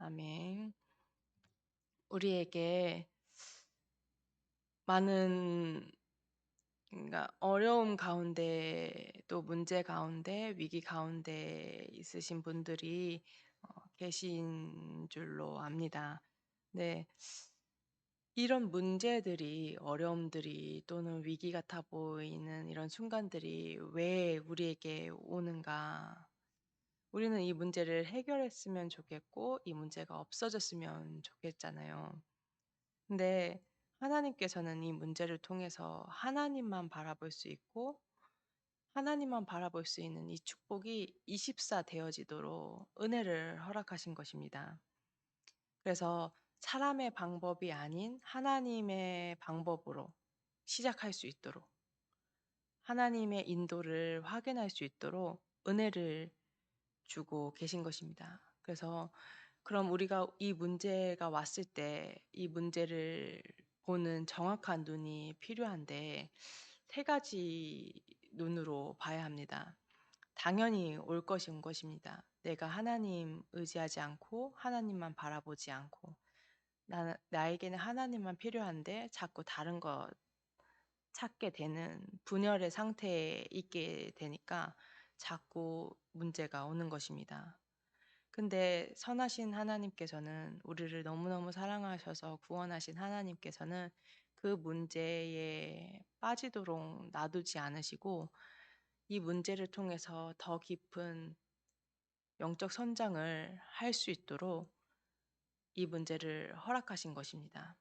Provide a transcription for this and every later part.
아멘. 우리에게 많은 그러니까 어려움 가운데 또 문제 가운데 위기 가운데 있으신 분들이 계신 줄로 압니다. 네. 이런 문제들이 어려움들이 또는 위기 같아 보이는 이런 순간들이 왜 우리에게 오는가? 우리는 이 문제를 해결했으면 좋겠고 이 문제가 없어졌으면 좋겠잖아요. 근데 하나님께서는 이 문제를 통해서 하나님만 바라볼 수 있고 하나님만 바라볼 수 있는 이 축복이 24 되어지도록 은혜를 허락하신 것입니다. 그래서 사람의 방법이 아닌 하나님의 방법으로 시작할 수 있도록 하나님의 인도를 확인할 수 있도록 은혜를 주고 계신 것입니다. 그래서 그럼 우리가 이 문제가 왔을 때 이 문제를 보는 정확한 눈이 필요한데 세 가지 눈으로 봐야 합니다. 당연히 올 것이 온 것입니다. 내가 하나님 의지하지 않고 하나님만 바라보지 않고 나에게는 하나님만 필요한데 자꾸 다른 것 찾게 되는 분열의 상태에 있게 되니까 자꾸 문제가 오는 것입니다. 근데 선하신 하나님께서는 우리를 너무너무 사랑하셔서 구원하신 하나님께서는 그 문제에 빠지도록 놔두지 않으시고 이 문제를 통해서 더 깊은 영적 성장을 할 수 있도록 이 문제를 허락하신 것입니다.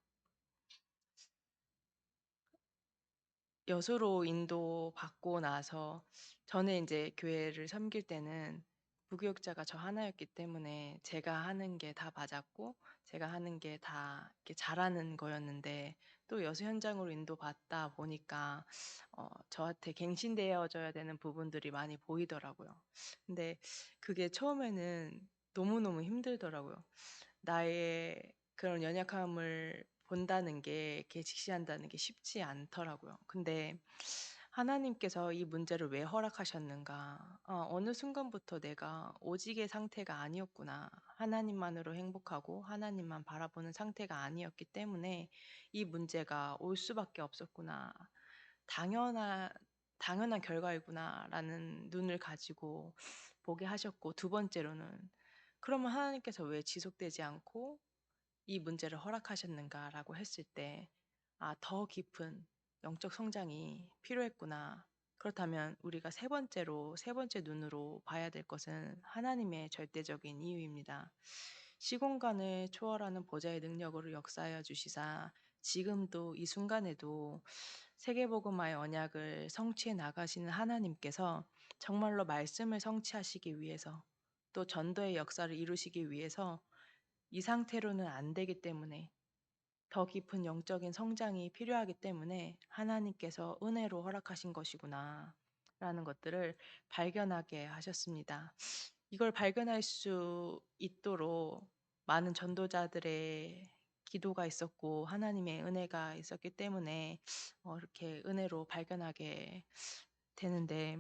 여수로 인도받고 나서 저는 이제 교회를 섬길 때는 부교육자가 저 하나였기 때문에 제가 하는 게 다 맞았고 제가 하는 게 다 이렇게 잘하는 거였는데 또 여수 현장으로 인도받다 보니까 저한테 갱신되어져야 되는 부분들이 많이 보이더라고요. 근데 그게 처음에는 너무너무 힘들더라고요. 나의 그런 연약함을 본다는 게 이렇게 직시한다는 게 쉽지 않더라고요. 근데 하나님께서 이 문제를 왜 허락하셨는가? 어느 순간부터 내가 오직의 상태가 아니었구나. 하나님만으로 행복하고 하나님만 바라보는 상태가 아니었기 때문에 이 문제가 올 수밖에 없었구나. 당연한 당연한 결과이구나라는 눈을 가지고 보게 하셨고 두 번째로는 그러면 하나님께서 왜 지속되지 않고 이 문제를 허락하셨는가라고 했을 때, 더 깊은 영적 성장이 필요했구나. 그렇다면 우리가 세 번째 눈으로 봐야 될 것은 하나님의 절대적인 이유입니다. 시공간을 초월하는 보좌의 능력으로 역사하여 주시사 지금도 이 순간에도 세계복음화의 언약을 성취해 나가시는 하나님께서 정말로 말씀을 성취하시기 위해서 또 전도의 역사를 이루시기 위해서 이 상태로는 안 되기 때문에 더 깊은 영적인 성장이 필요하기 때문에 하나님께서 은혜로 허락하신 것이구나 라는 것들을 발견하게 하셨습니다. 이걸 발견할 수 있도록 많은 전도자들의 기도가 있었고 하나님의 은혜가 있었기 때문에 이렇게 은혜로 발견하게 되는데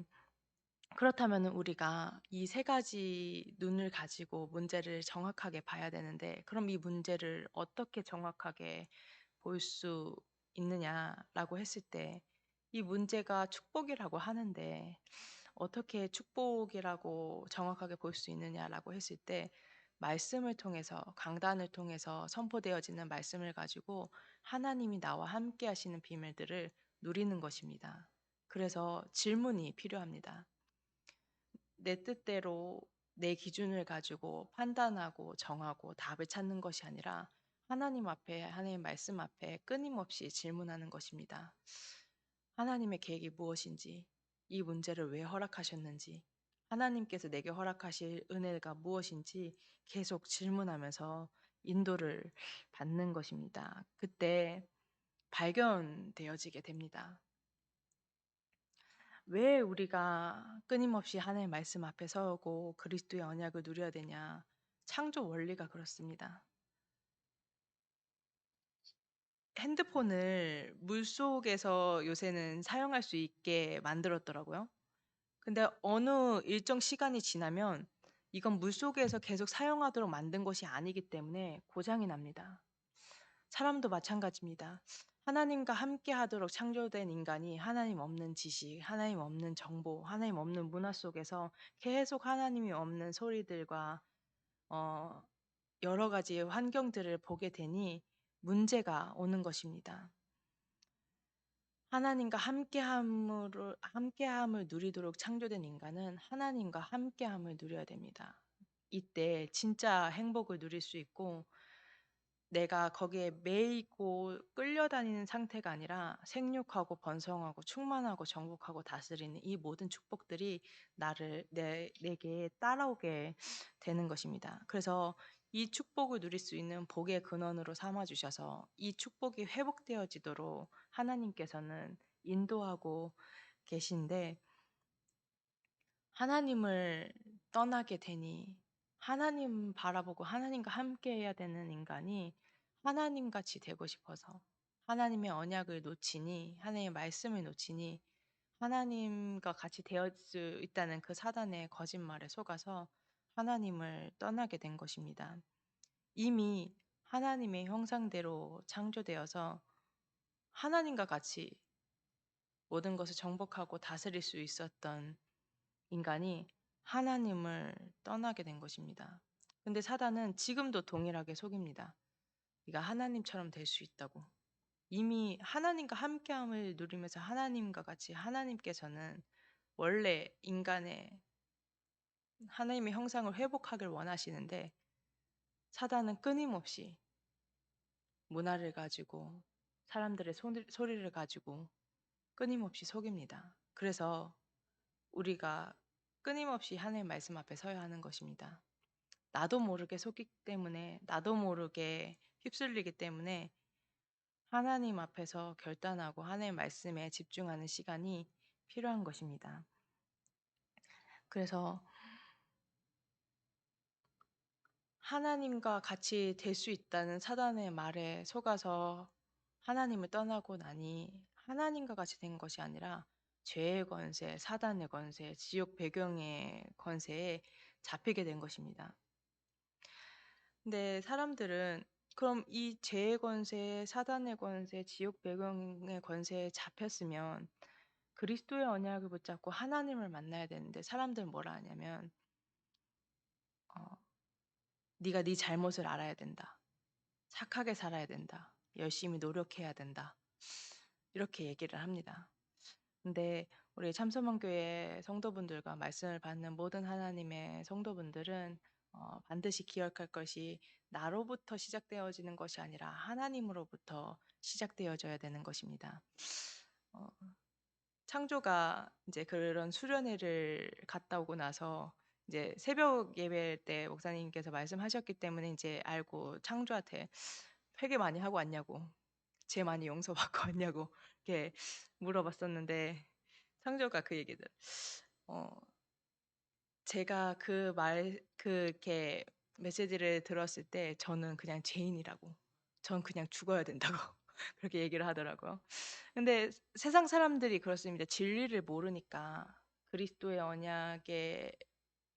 그렇다면 우리가 이 세 가지 눈을 가지고 문제를 정확하게 봐야 되는데 그럼 이 문제를 어떻게 정확하게 볼 수 있느냐라고 했을 때 이 문제가 축복이라고 하는데 어떻게 축복이라고 정확하게 볼 수 있느냐라고 했을 때 말씀을 통해서 강단을 통해서 선포되어지는 말씀을 가지고 하나님이 나와 함께 하시는 비밀들을 누리는 것입니다. 그래서 질문이 필요합니다. 내 뜻대로 내 기준을 가지고 판단하고 정하고 답을 찾는 것이 아니라 하나님 앞에, 하나님 말씀 앞에 끊임없이 질문하는 것입니다. 하나님의 계획이 무엇인지, 이 문제를 왜 허락하셨는지, 하나님께서 내게 허락하실 은혜가 무엇인지 계속 질문하면서 인도를 받는 것입니다. 그때 발견되어지게 됩니다. 왜 우리가 끊임없이 하나님의 말씀 앞에 서고 그리스도의 언약을 누려야 되냐? 창조 원리가 그렇습니다. 핸드폰을 물속에서 요새는 사용할 수 있게 만들었더라고요. 근데 어느 일정 시간이 지나면 이건 물속에서 계속 사용하도록 만든 것이 아니기 때문에 고장이 납니다. 사람도 마찬가지입니다. 하나님과 함께 하도록 창조된 인간이 하나님 없는 지식, 하나님 없는 정보, 하나님 없는 문화 속에서 계속 하나님이 없는 소리들과 어 여러 가지의 환경들을 보게 되니 문제가 오는 것입니다. 하나님과 함께함을 누리도록 창조된 인간은 하나님과 함께함을 누려야 됩니다. 이때 진짜 행복을 누릴 수 있고 내가 거기에 매이고 끌려다니는 상태가 아니라 생육하고 번성하고 충만하고 정복하고 다스리는 이 모든 축복들이 내게 따라오게 되는 것입니다. 그래서 이 축복을 누릴 수 있는 복의 근원으로 삼아 주셔서 이 축복이 회복되어지도록 하나님께서는 인도하고 계신데 하나님을 떠나게 되니 하나님 바라보고 하나님과 함께 해야 되는 인간이 하나님같이 되고 싶어서 하나님의 언약을 놓치니 하나님의 말씀을 놓치니 하나님과 같이 되어 수 있다는 그 사단의 거짓말에 속아서 하나님을 떠나게 된 것입니다. 이미 하나님의 형상대로 창조되어서 하나님과 같이 모든 것을 정복하고 다스릴 수 있었던 인간이 하나님을 떠나게 된 것입니다. 근데 사단은 지금도 동일하게 속입니다. 네가 하나님처럼 될 수 있다고. 이미 하나님과 함께함을 누리면서 하나님과 같이 하나님께서는 원래 인간의 하나님의 형상을 회복하길 원하시는데 사단은 끊임없이 문화를 가지고 사람들의 소리를 가지고 끊임없이 속입니다. 그래서 우리가 끊임없이 하나님의 말씀 앞에 서야 하는 것입니다. 나도 모르게 속기 때문에 나도 모르게 휩쓸리기 때문에 하나님 앞에서 결단하고 하나님의 말씀에 집중하는 시간이 필요한 것입니다. 그래서 하나님과 같이 될 수 있다는 사단의 말에 속아서 하나님을 떠나고 나니 하나님과 같이 된 것이 아니라 죄의 권세, 사단의 권세, 지옥 배경의 권세에 잡히게 된 것입니다. 근데 사람들은 그럼 이 죄의 권세, 사단의 권세, 지옥 배경의 권세에 잡혔으면 그리스도의 언약을 붙잡고 하나님을 만나야 되는데 사람들은 뭐라 하냐면 어, 네가 네 잘못을 알아야 된다. 착하게 살아야 된다. 열심히 노력해야 된다. 이렇게 얘기를 합니다. 근데 우리 참소망교회 성도분들과 말씀을 받는 모든 하나님의 성도분들은 반드시 기억할 것이 나로부터 시작되어지는 것이 아니라 하나님으로부터 시작되어져야 되는 것입니다. 어, 창조가 이제 그런 수련회를 갔다 오고 나서 이제 새벽 예배 때 목사님께서 말씀하셨기 때문에 이제 알고 창조한테 회개 많이 하고 왔냐고, 죄 많이 용서받고 왔냐고 이렇게 물어봤었는데 창조가 그 얘기들. 어, 제가 이렇게 메시지를 들었을 때 저는 그냥 죄인이라고, 전 그냥 죽어야 된다고 그렇게 얘기를 하더라고요. 근데 세상 사람들이 그렇습니다. 진리를 모르니까 그리스도의 언약에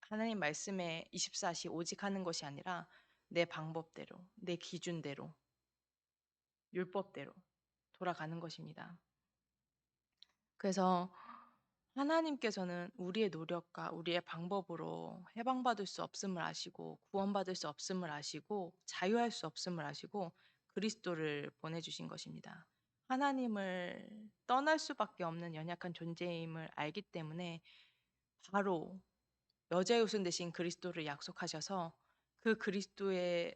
하나님 말씀에 24시 오직 하는 것이 아니라 내 방법대로, 내 기준대로, 율법대로 돌아가는 것입니다. 그래서 하나님께서는 우리의 노력과 우리의 방법으로 해방받을 수 없음을 아시고 구원받을 수 없음을 아시고 자유할 수 없음을 아시고 그리스도를 보내주신 것입니다. 하나님을 떠날 수밖에 없는 연약한 존재임을 알기 때문에 바로 여자의 후손 대신 그리스도를 약속하셔서 그 그리스도를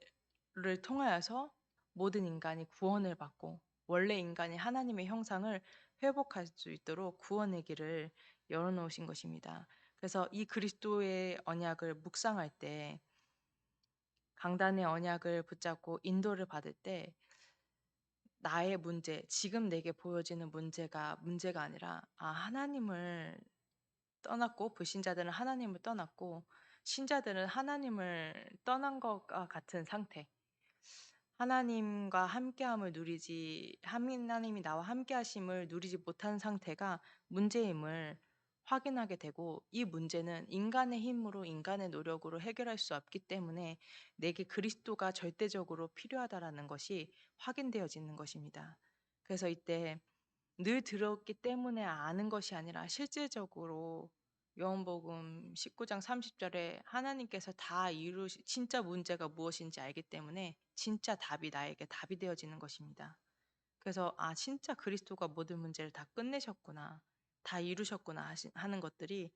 통하여서 모든 인간이 구원을 받고 원래 인간이 하나님의 형상을 회복할 수 있도록 구원의 길을 열어놓으신 것입니다. 그래서 이 그리스도의 언약을 묵상할 때 강단의 언약을 붙잡고 인도를 받을 때 나의 문제, 지금 내게 보여지는 문제가 아니라 하나님을 떠났고 불신자들은 하나님을 떠났고 신자들은 하나님을 떠난 것과 같은 상태. 하나님과 함께함을 누리지 하나님이 나와 함께하심을 누리지 못한 상태가 문제임을 확인하게 되고, 이 문제는 인간의 힘으로 인간의 노력으로 해결할 수 없기 때문에 내게 그리스도가 절대적으로 필요하다라는 것이 확인되어지는 것입니다. 그래서 이때 늘 들었기 때문에 아는 것이 아니라 실제적으로 요한복음 19장 30절에 하나님께서 다 이루시 진짜 문제가 무엇인지 알기 때문에 진짜 답이 나에게 답이 되어지는 것입니다. 그래서 '아 진짜 그리스도가 모든 문제를 다 끝내셨구나. 다 이루셨구나.' 하는 것들이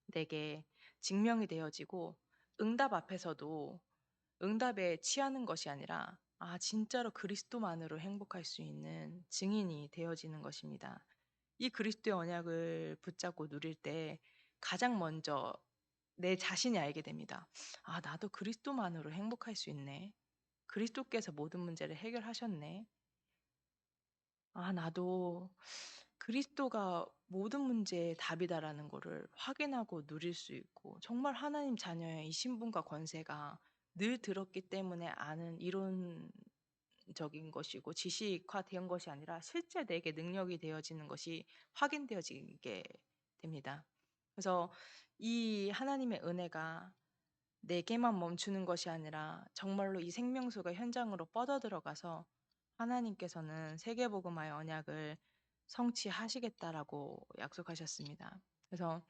내게 증명이 되어지고, 응답 앞에서도 응답에 취하는 것이 아니라 진짜로 그리스도만으로 행복할 수 있는 증인이 되어지는 것입니다. 이 그리스도의 언약을 붙잡고 누릴 때 가장 먼저 내 자신이 알게 됩니다. '나도 그리스도만으로 행복할 수 있네. 그리스도께서 모든 문제를 해결하셨네. 나도 그리스도가 모든 문제의 답이다'라는 거를 확인하고 누릴 수 있고, 정말 하나님 자녀의 이 신분과 권세가 늘 들었기 때문에 아는 이론적인 것이고 지식화된 것이 아니라 실제 내게 능력이 되어지는 것이 확인되어지게 됩니다. 그래서 이 하나님의 은혜가 내게만 멈추는 것이 아니라 정말로 이 생명수가 현장으로 뻗어들어가서 하나님께서는 세계복음화의 언약을 성취하시겠다라고 약속하셨습니다. 그래서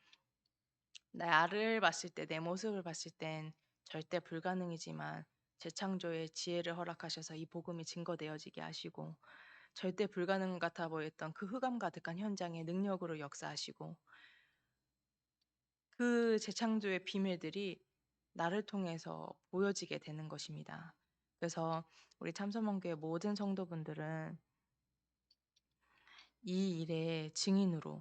나를 봤을 때, 내 모습을 봤을 땐 절대 불가능이지만 재창조의 지혜를 허락하셔서 이 복음이 증거되어지게 하시고, 절대 불가능 같아 보였던 그 흑암 가득한 현장에 능력으로 역사하시고, 그 재창조의 비밀들이 나를 통해서 보여지게 되는 것입니다. 그래서 우리 참선원교회 모든 성도분들은 이 일의 증인으로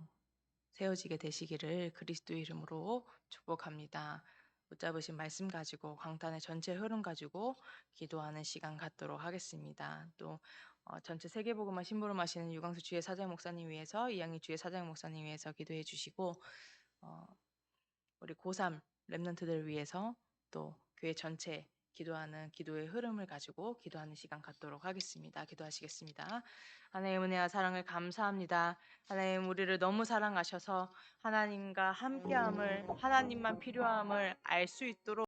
세워지게 되시기를 그리스도의 이름으로 축복합니다. 붙잡으신 말씀 가지고 강단의 전체 흐름 가지고 기도하는 시간 갖도록 하겠습니다. 또 전체 세계복음화 심부름 하시는 유광수 주의 사장 목사님 위해서, 이양희 주의 사장 목사님 위해서 기도해 주시고, 어, 우리 고3 랩런트들 위해서 또 교회 전체 기도하는 기도의 흐름을 가지고 기도하는 시간 갖도록 하겠습니다. 기도하시겠습니다. 하나님 은혜와 사랑을 감사합니다. 하나님 우리를 너무 사랑하셔서 하나님과 함께함을, 하나님만 필요함을 알 수 있도록